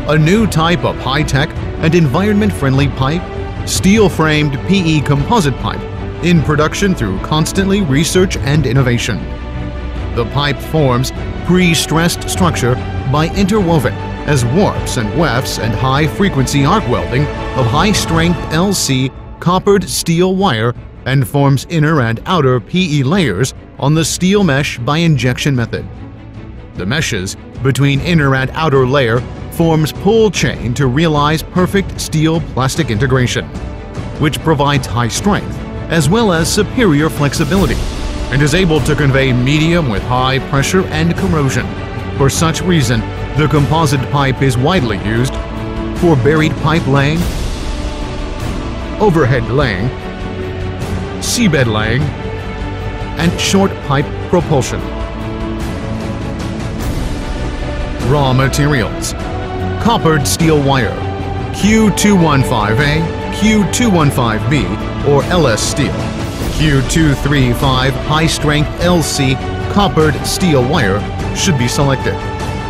a new type of high-tech and environment-friendly pipe, steel-framed PE composite pipe, in production through constantly research and innovation. The pipe forms pre-stressed structure by interwoven as warps and wefts and high-frequency arc welding of high-strength LC coppered steel wire and forms inner and outer PE layers on the steel mesh by injection method. The meshes between inner and outer layer forms pull chain to realize perfect steel-plastic integration, which provides high strength as well as superior flexibility and is able to convey medium with high pressure and corrosion. For such reason, the composite pipe is widely used for buried pipe laying, overhead laying, seabed laying, and short pipe propulsion. Raw materials: coppered steel wire, Q215A, Q215B, or LS steel, Q235 high-strength LC coppered steel wire should be selected.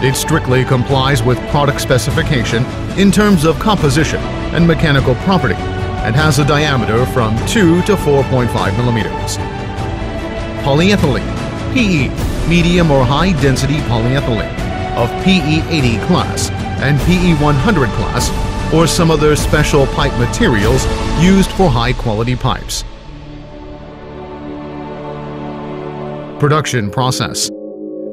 It strictly complies with product specification in terms of composition and mechanical property and has a diameter from 2 to 4.5 millimeters. Polyethylene, PE, medium or high-density polyethylene of PE 80 class and PE 100 class, or some other special pipe materials used for high-quality pipes. Production process: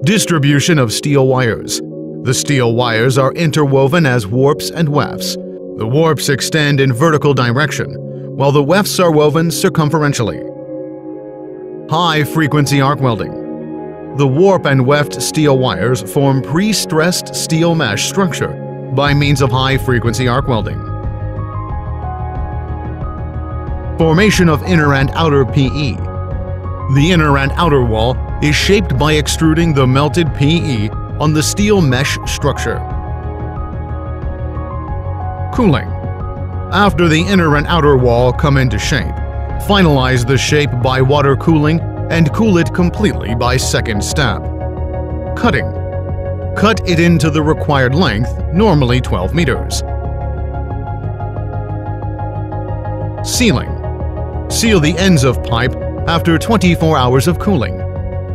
distribution of steel wires. The steel wires are interwoven as warps and wefts. The warps extend in vertical direction, while the wefts are woven circumferentially. High-frequency arc welding. The warp and weft steel wires form pre-stressed steel mesh structure by means of high-frequency arc welding. Formation of inner and outer PE. The inner and outer wall is shaped by extruding the melted PE on the steel mesh structure. Cooling. After the inner and outer wall come into shape, finalize the shape by water cooling and cool it completely by second step. Cutting. Cut it into the required length, normally 12 meters. Sealing. Seal the ends of pipe after 24 hours of cooling.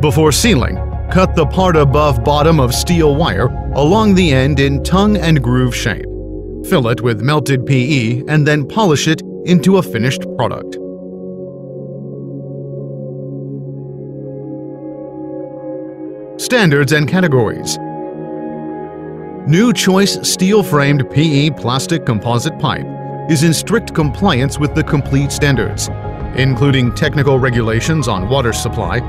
Before sealing, cut the part above bottom of steel wire along the end in tongue and groove shape. Fill it with melted PE and then polish it into a finished product. Standards and categories. New Choice steel-framed PE plastic composite pipe is in strict compliance with the complete standards, including technical regulations on water supply,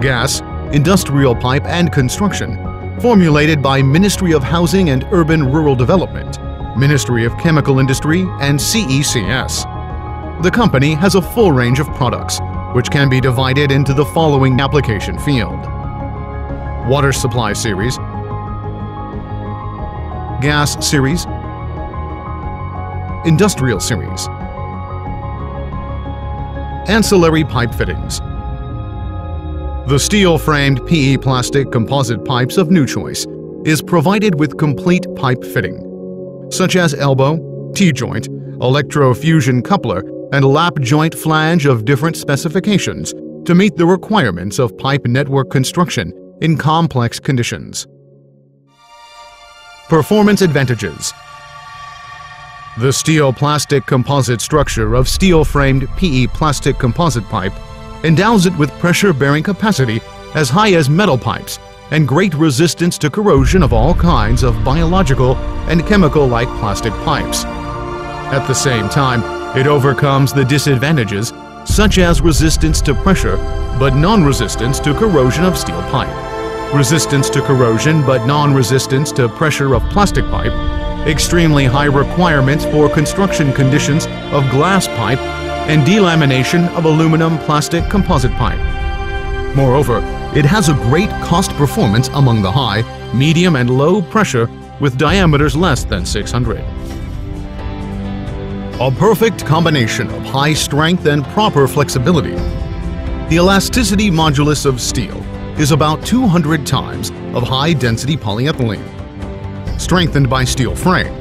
gas, industrial pipe and construction, formulated by Ministry of Housing and Urban Rural Development, Ministry of Chemical Industry, and CECS. The company has a full range of products, which can be divided into the following application field: Water Supply Series, Gas Series, Industrial Series, Ancillary Pipe Fittings. The steel-framed PE plastic composite pipes of New Choice is provided with complete pipe fitting, such as elbow, T-joint, electrofusion coupler, and lap joint flange of different specifications to meet the requirements of pipe network construction in complex conditions. Performance advantages. The steel-plastic composite structure of steel-framed PE plastic composite pipe endows it with pressure-bearing capacity as high as metal pipes and great resistance to corrosion of all kinds of biological and chemical-like plastic pipes. At the same time, it overcomes the disadvantages such as resistance to pressure but non-resistance to corrosion of steel pipe, resistance to corrosion but non-resistance to pressure of plastic pipe, extremely high requirements for construction conditions of glass pipe, and delamination of aluminum plastic composite pipe. Moreover, it has a great cost performance among the high, medium, and low pressure with diameters less than 600. A perfect combination of high strength and proper flexibility. The elasticity modulus of steel is about 200 times of high-density polyethylene. Strengthened by steel frame,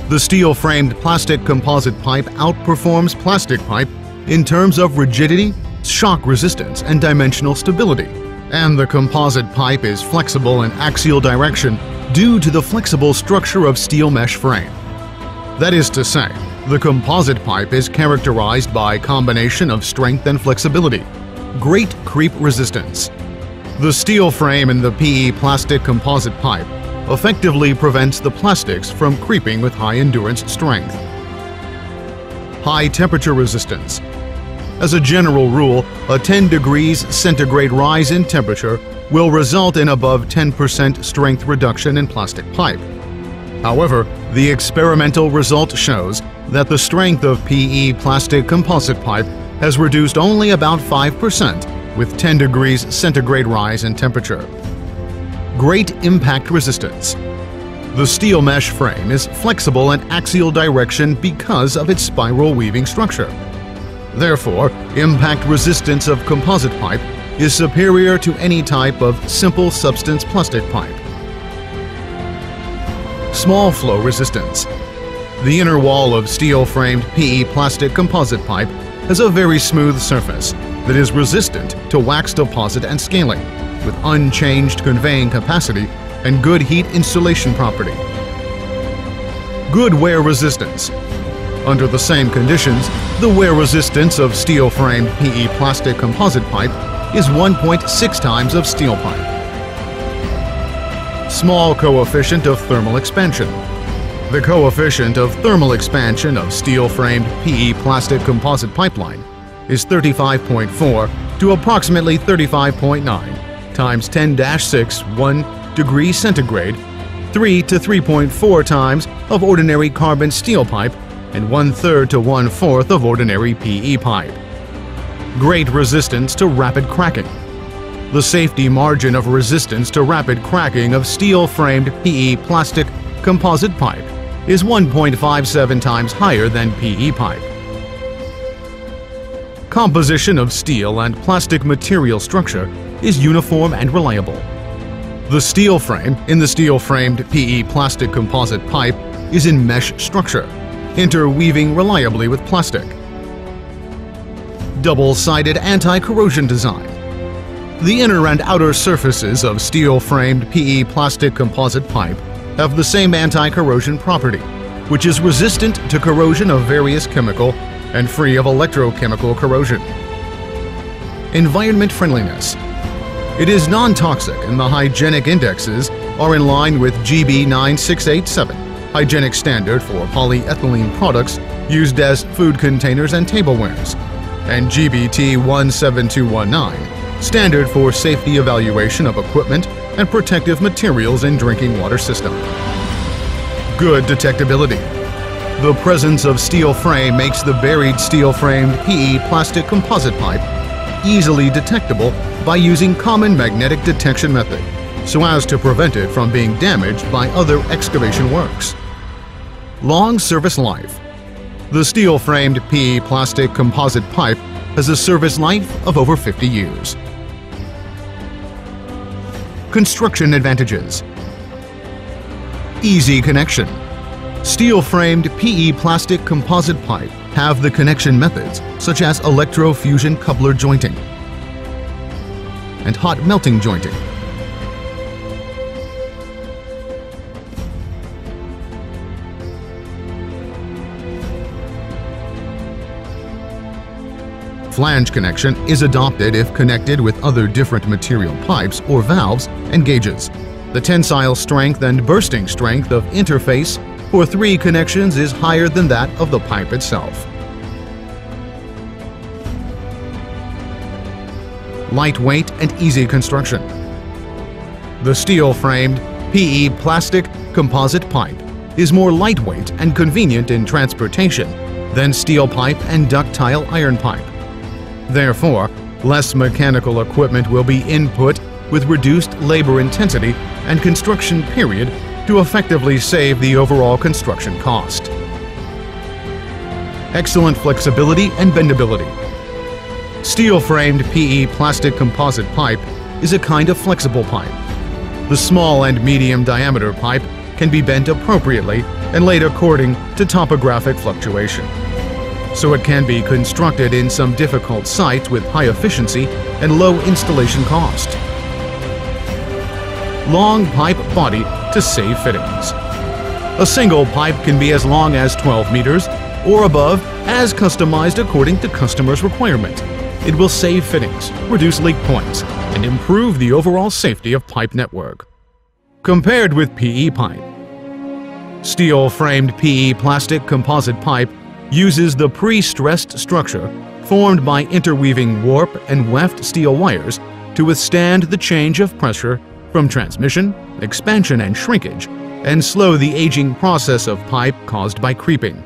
The steel-framed plastic composite pipe outperforms plastic pipe in terms of rigidity, shock resistance, and dimensional stability. And the composite pipe is flexible in axial direction due to the flexible structure of steel mesh frame. That is to say, the composite pipe is characterized by a combination of strength and flexibility, great creep resistance. The steel frame in the PE plastic composite pipe effectively prevents the plastics from creeping with high endurance strength. High temperature resistance. As a general rule, a 10 degrees centigrade rise in temperature will result in above 10% strength reduction in plastic pipe. However, the experimental result shows that the strength of PE plastic composite pipe has reduced only about 5% with 10 degrees centigrade rise in temperature. Great impact resistance. The steel mesh frame is flexible in axial direction because of its spiral weaving structure. Therefore, impact resistance of composite pipe is superior to any type of simple substance plastic pipe. Small flow resistance. The inner wall of steel-framed PE plastic composite pipe has a very smooth surface that is resistant to wax deposit and scaling, with unchanged conveying capacity and good heat insulation property. Good wear resistance. Under the same conditions, the wear resistance of steel-framed PE plastic composite pipe is 1.6 times of steel pipe. Small coefficient of thermal expansion. The coefficient of thermal expansion of steel-framed PE plastic composite pipeline is 35.4 to approximately 35.9 times 10-6 1 degree centigrade, 3 to 3.4 times of ordinary carbon steel pipe, and 1/3 to 1/4 of ordinary PE pipe. Great resistance to rapid cracking. The safety margin of resistance to rapid cracking of steel-framed PE plastic composite pipe is 1.57 times higher than PE pipe. Composition of steel and plastic material structure is uniform and reliable. The steel frame in the steel-framed PE plastic composite pipe is in mesh structure, interweaving reliably with plastic. Double-sided anti-corrosion design. The inner and outer surfaces of steel-framed PE plastic composite pipe have the same anti-corrosion property, which is resistant to corrosion of various chemical and free of electrochemical corrosion. Environment friendliness. It is non-toxic and the hygienic indexes are in line with GB 9687, hygienic standard for polyethylene products used as food containers and tablewares, and GBT 17219, standard for safety evaluation of equipment and protective materials in drinking water system. Good detectability. The presence of steel frame makes the buried steel-framed PE plastic composite pipe easily detectable by using common magnetic detection method, so as to prevent it from being damaged by other excavation works. Long service life. The steel-framed PE plastic composite pipe has a service life of over 50 years. Construction advantages. Easy connection. Steel-framed PE plastic composite pipe have the connection methods such as electrofusion coupler jointing and hot melting jointing. Flange connection is adopted if connected with other different material pipes or valves and gauges. The tensile strength and bursting strength of interface for 3 connections is higher than that of the pipe itself. Lightweight and easy construction. The steel-framed PE plastic composite pipe is more lightweight and convenient in transportation than steel pipe and ductile iron pipe. Therefore, less mechanical equipment will be input with reduced labor intensity and construction period to effectively save the overall construction cost. Excellent flexibility and bendability. Steel-framed PE plastic composite pipe is a kind of flexible pipe. The small and medium diameter pipe can be bent appropriately and laid according to topographic fluctuation. So it can be constructed in some difficult sites with high efficiency and low installation cost. Long pipe body to save fittings. A single pipe can be as long as 12 meters or above, as customized according to customer's requirement. It will save fittings, reduce leak points, and improve the overall safety of pipe network. Compared with PE pipe. Steel-framed PE plastic composite pipe uses the pre-stressed structure formed by interweaving warp and weft steel wires to withstand the change of pressure from transmission, expansion, and shrinkage, and slow the aging process of pipe caused by creeping.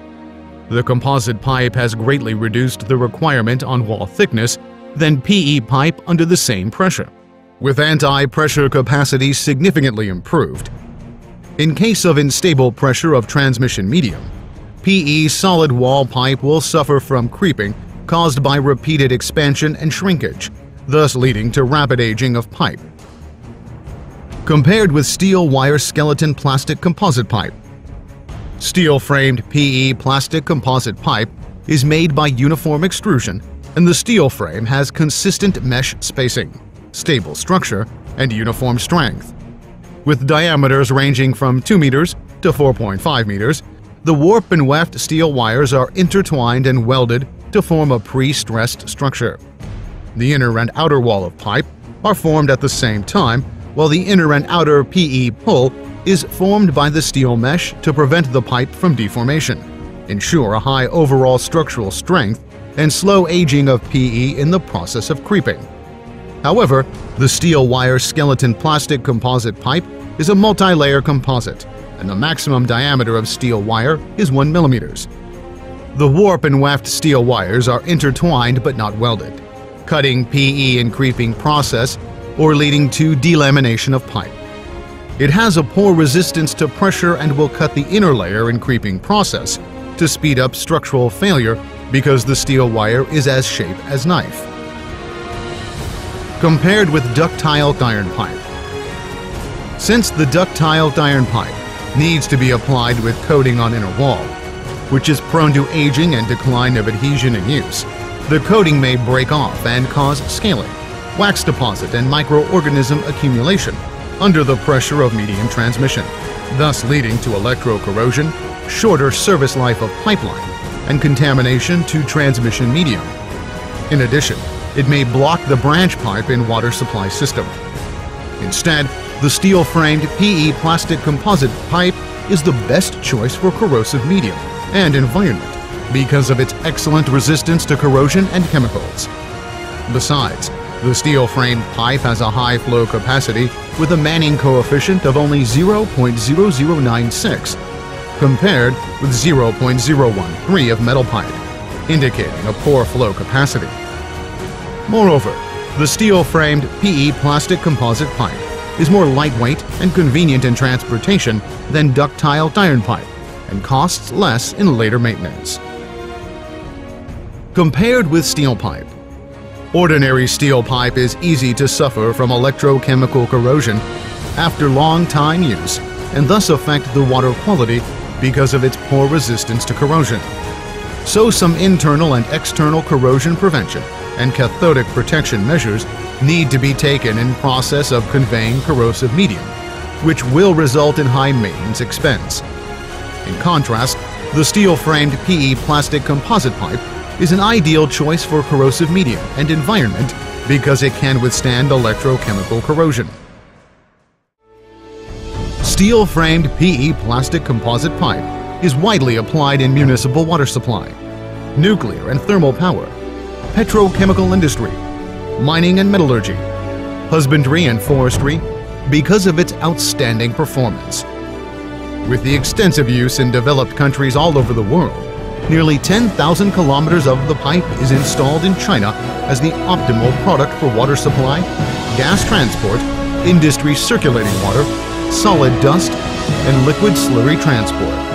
The composite pipe has greatly reduced the requirement on wall thickness than PE pipe under the same pressure, with anti-pressure capacity significantly improved. In case of unstable pressure of transmission medium, PE solid wall pipe will suffer from creeping caused by repeated expansion and shrinkage, thus leading to rapid aging of pipe. Compared with steel wire skeleton plastic composite pipe. Steel-framed PE plastic composite pipe is made by uniform extrusion, and the steel frame has consistent mesh spacing, stable structure, and uniform strength. With diameters ranging from 2 meters to 4.5 meters, the warp and weft steel wires are intertwined and welded to form a pre-stressed structure. The inner and outer wall of pipe are formed at the same time, while the inner and outer PE pull is formed by the steel mesh to prevent the pipe from deformation, ensure a high overall structural strength, and slow aging of PE in the process of creeping. However, the steel wire skeleton plastic composite pipe is a multi-layer composite, and the maximum diameter of steel wire is 1 millimeters. The warp and weft steel wires are intertwined but not welded, cutting PE in creeping process or leading to delamination of pipe. It has a poor resistance to pressure and will cut the inner layer in creeping process to speed up structural failure because the steel wire is as shaped as knife. Compared with ductile iron pipe. Since the ductile iron pipe needs to be applied with coating on inner wall, which is prone to aging and decline of adhesion in use, the coating may break off and cause scaling, wax deposit, and microorganism accumulation under the pressure of medium transmission, thus leading to electrocorrosion, shorter service life of pipeline, and contamination to transmission medium. In addition, it may block the branch pipe in water supply system. Instead, the steel-framed PE plastic composite pipe is the best choice for corrosive medium and environment because of its excellent resistance to corrosion and chemicals. Besides, the steel-framed pipe has a high flow capacity with a Manning coefficient of only 0.0096, compared with 0.013 of metal pipe, indicating a poor flow capacity. Moreover, the steel-framed PE plastic composite pipe is more lightweight and convenient in transportation than ductile iron pipe and costs less in later maintenance. Compared with steel pipe. Ordinary steel pipe is easy to suffer from electrochemical corrosion after long time use and thus affect the water quality because of its poor resistance to corrosion. So some internal and external corrosion prevention and cathodic protection measures need to be taken in process of conveying corrosive medium, which will result in high maintenance expense. In contrast, the steel-framed PE plastic composite pipe is an ideal choice for corrosive medium and environment because it can withstand electrochemical corrosion. Steel-framed PE plastic composite pipe is widely applied in municipal water supply, nuclear and thermal power, petrochemical industry, mining and metallurgy, husbandry and forestry because of its outstanding performance. With the extensive use in developed countries all over the world, nearly 10,000 kilometers of the pipe is installed in China as the optimal product for water supply, gas transport, industry circulating water, solid dust, and liquid slurry transport.